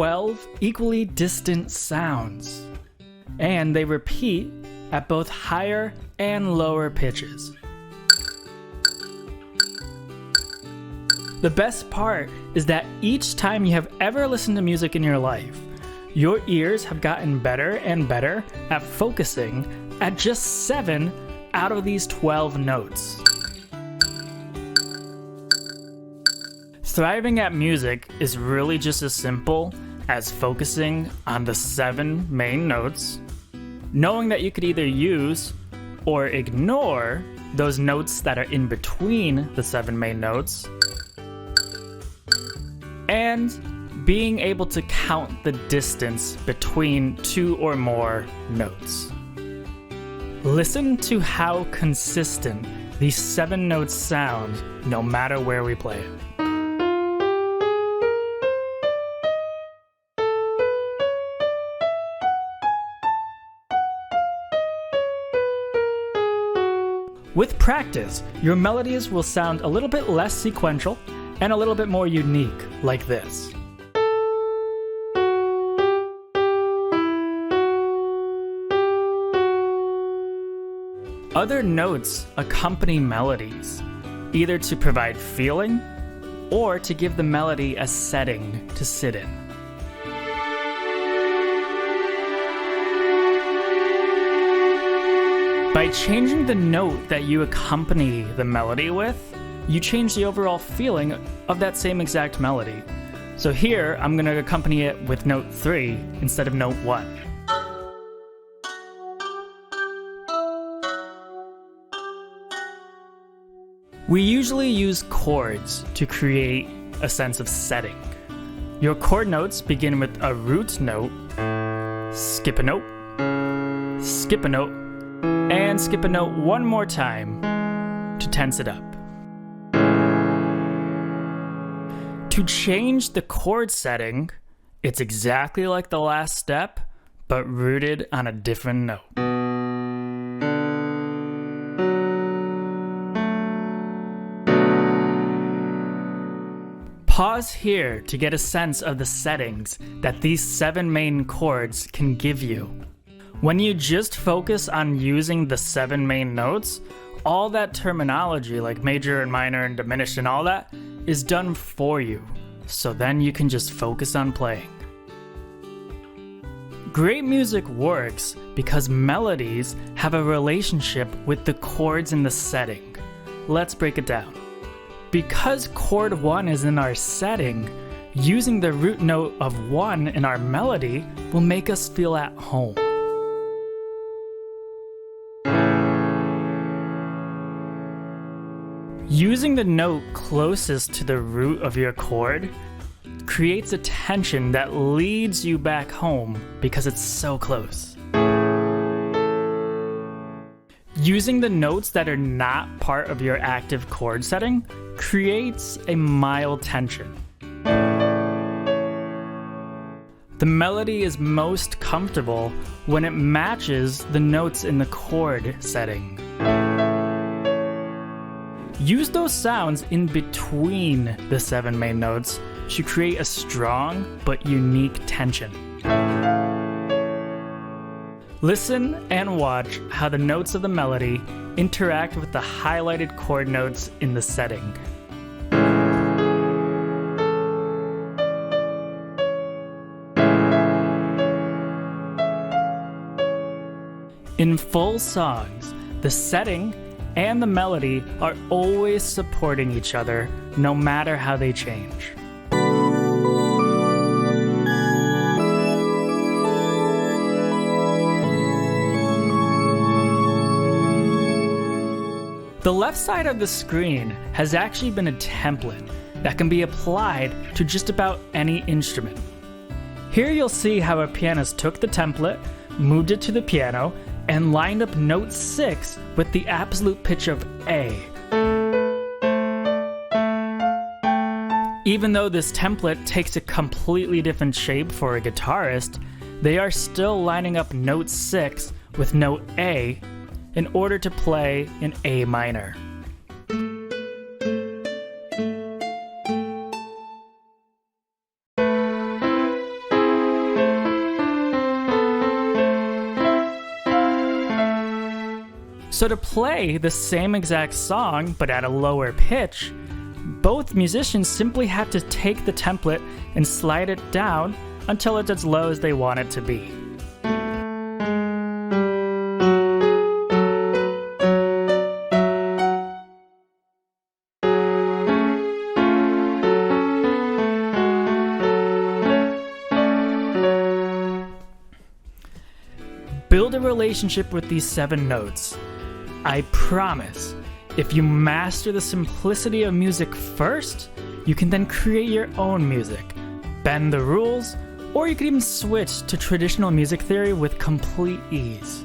12 equally distant sounds, and they repeat at both higher and lower pitches. The best part is that each time you have ever listened to music in your life, your ears have gotten better and better at focusing at just 7 out of these 12 notes. Thriving at music is really just as simple as focusing on the 7 main notes, knowing that you could either use or ignore those notes that are in between the 7 main notes, and being able to count the distance between 2 or more notes. Listen to how consistent these 7 notes sound no matter where we play it. With practice, your melodies will sound a little bit less sequential and a little bit more unique, like this. Other notes accompany melodies, either to provide feeling or to give the melody a setting to sit in. By changing the note that you accompany the melody with, you change the overall feeling of that same exact melody. So here, I'm going to accompany it with note 3 instead of note 1. We usually use chords to create a sense of setting. Your chord notes begin with a root note, skip a note, skip a note, and skip a note one more time to tense it up. To change the chord setting, it's exactly like the last step, but rooted on a different note. Pause here to get a sense of the settings that these 7 main chords can give you. When you just focus on using the 7 main notes, all that terminology like major and minor and diminished and all that is done for you. So then you can just focus on playing. Great music works because melodies have a relationship with the chords in the setting. Let's break it down. Because chord 1 is in our setting, using the root note of 1 in our melody will make us feel at home. Using the note closest to the root of your chord creates a tension that leads you back home because it's so close. Using the notes that are not part of your active chord setting creates a mild tension. The melody is most comfortable when it matches the notes in the chord setting. Use those sounds in between the 7 main notes to create a strong but unique tension. Listen and watch how the notes of the melody interact with the highlighted chord notes in the setting. In full songs, the setting and the melody are always supporting each other, no matter how they change. The left side of the screen has actually been a template that can be applied to just about any instrument. Here you'll see how a pianist took the template, moved it to the piano, and lined up note 6 with the absolute pitch of A. Even though this template takes a completely different shape for a guitarist, they are still lining up note 6 with note A in order to play in A minor. So to play the same exact song but at a lower pitch, both musicians simply have to take the template and slide it down until it's as low as they want it to be. Build a relationship with these 7 notes. I promise, if you master the simplicity of music first, you can then create your own music, bend the rules, or you can even switch to traditional music theory with complete ease.